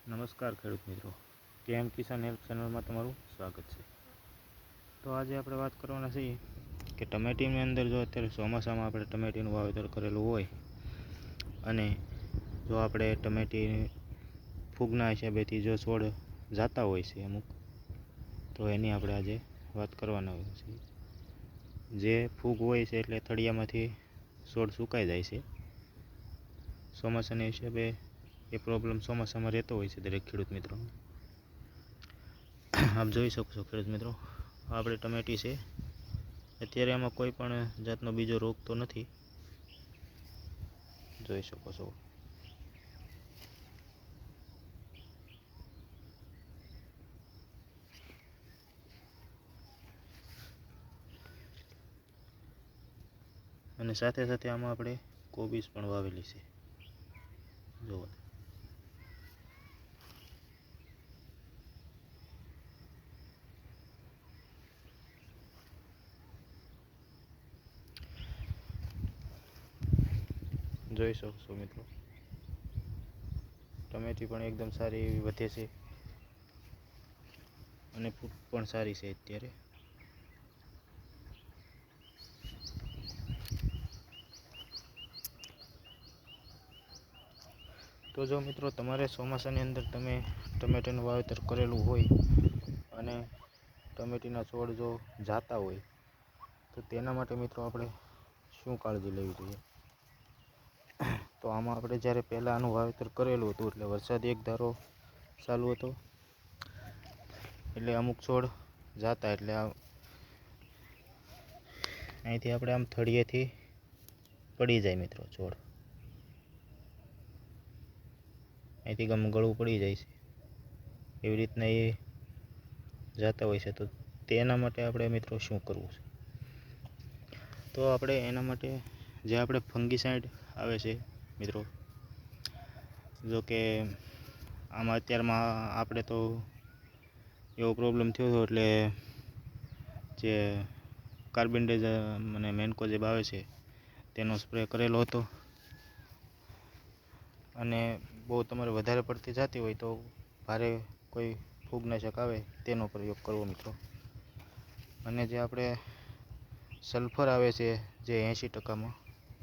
નમસ્કાર ખેડૂત મિત્રો, કેએમ કિસાન હેલ્પ ચેનલમાં તમારું સ્વાગત છે। તો આજે આપણે વાત કરવાના છીએ કે ટમેટીની અંદર જો અત્યારે ચોમાસામાં આપણે ટમેટીનું વાવેતર કરેલું હોય અને જો આપણે ટમેટી ફૂગના હિસાબેથી જો છોડ જાતા હોય છે અમુક, તો એની આપણે આજે વાત કરવાના છીએ। જે ફૂગ હોય છે એટલે થળિયામાંથી છોડ સુકાઈ જાય છે। ચોમાસાના હિસાબે એ પ્રોબ્લેમ ચોમાસામાં રહેતો હોય છે દરેક ખેડૂત મિત્રો। આપ જોઈ શકો છો ખેડૂત મિત્રો, આપણે ટમેટી છે, અત્યારે આમાં કોઈ પણ જાતનો બીજો રોગ તો નથી, જોઈ શકો છો। અને સાથે સાથે આમાં આપણે કોબીજ પણ વાવેલી છે, જુઓ। જોઈ શકો છો મિત્રો, ટમેટી પણ એકદમ સારી એવી વધે છે અને ફૂગ પણ સારી છે અત્યારે। તો જો મિત્રો તમારે ચોમાસાની અંદર તમે ટમેટાનું વાવેતર કરેલું હોય અને ટમેટીના છોડ જો જાતા હોય તો તેના માટે મિત્રો આપણે શું કાળજી લેવી જોઈએ? તો આમાં આપણે જ્યારે પહેલાં આનું વાવેતર કરેલું હતું એટલે વરસાદ એક ધારો ચાલુ હતો, એટલે અમુક છોડ જાતા, એટલે અહીંથી આપણે આમ થળિયેથી પડી જાય મિત્રો છોડ, અહીંથી ગળું પડી જાય છે, એવી રીતના એ જાતા હોય છે। તો તેના માટે આપણે મિત્રો શું કરવું છે? તો આપણે એના માટે જે આપણે ફંગીસાઇડ આવે છે મિત્રો, જો કે આમાં અત્યારમાં આપણે તો એવો પ્રોબ્લેમ થયો હતો એટલે જે કાર્બેન્ડેજ અને મેન્કોજેબ આવે છે તેનો સ્પ્રે કરેલો હતો, અને બહુ તમારે વધારે પડતી જતી હોય તો ભારે કોઈ ફૂગનાશક આવે તેનો પ્રયોગ કરવો મિત્રો। અને જે આપણે સલ્ફર આવે છે જે 80%માં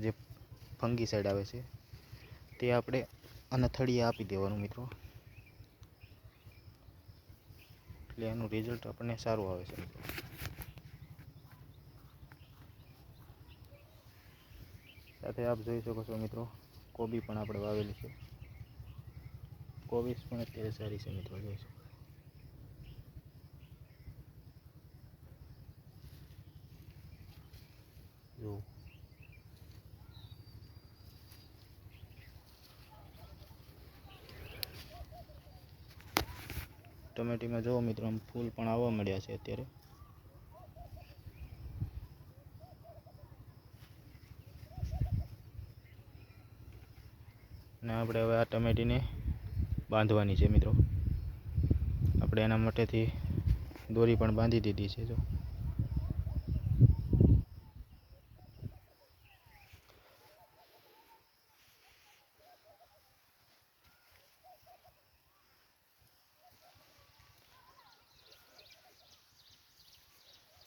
જે ફંગીસાઇડ આવે છે તે આપણે આના થળિયે આપી દેવાનું મિત્રો, એટલે એનું રિઝલ્ટ આપણને સારું આવે છે મિત્રો। સાથે આપ જોઈ શકો છો મિત્રો, કોબી પણ આપણે વાવેલી છે, કોબીજ પણ અત્યારે સારી છે મિત્રો, જોઈ શકો જો। ટમેટીમાં જુઓ મિત્રો, આમ ફૂલ પણ આવવા મળ્યા છે અત્યારે, અને આપણે હવે આ ટમેટીને બાંધવાની છે મિત્રો। આપણે એના માટેથી દોરી પણ બાંધી દીધી છે, જો।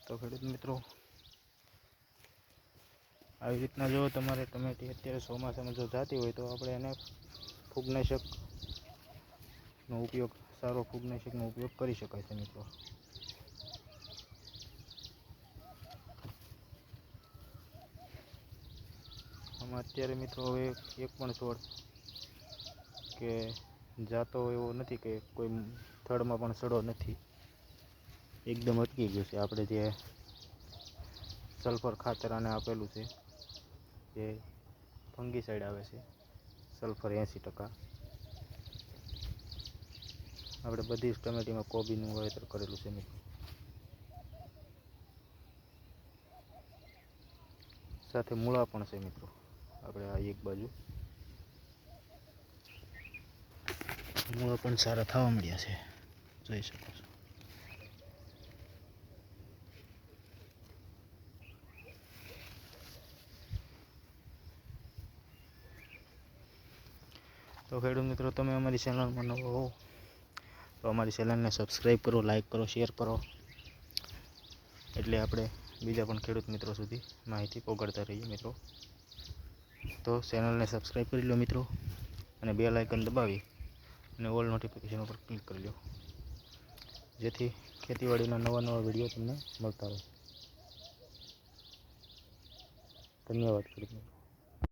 તો ખેડૂત મિત્રો, આવી રીતના જો તમારે ટમેટી અત્યારે ચોમાસામાં જો જાતી હોય તો આપણે એને ફૂગનાશકનો ઉપયોગ, સારો ફૂગનાશકનો ઉપયોગ કરી શકાય છે મિત્રો। આમાં અત્યારે મિત્રો હવે એક પણ છોડ કે જાતો એવો નથી, કે કોઈ થડમાં પણ સડો નથી, એકદમ અટકી ગયું છે। આપણે જે સલ્ફર ખાતર આને આપેલું છે, જે ફંગીસાઇડ આવે છે સલ્ફર 80%, આપણે બધી જ ટમેટીમાં કોબીનું વાવેતર કરેલું છે મિત્રો। સાથે મૂળા પણ છે મિત્રો, આપણે આ એક બાજુ મૂળા પણ સારા થવા મળ્યા છે, જોઈ શકો છો। તો તો ખેડૂત મિત્રો, તમે અમારી ચેનલમાં નવો હો તો અમારી ચેનલને સબસ્ક્રાઈબ કરો, લાઈક કરો, શેર કરો, એટલે આપણે બીજા પણ ખેડૂત મિત્રો સુધી માહિતી પહોંચાડતા રહીએ મિત્રો. તો ચેનલને સબસ્ક્રાઈબ કરી લો મિત્રો, અને બેલ આઇકન દબાવી અને ઓલ નોટિફિકેશન ઉપર ક્લિક કરી લો, જેથી ખેતીવાડીના નવા વિડીયો તમને મળતા રહે. ધન્યવાદ ખેડૂત મિત્રો.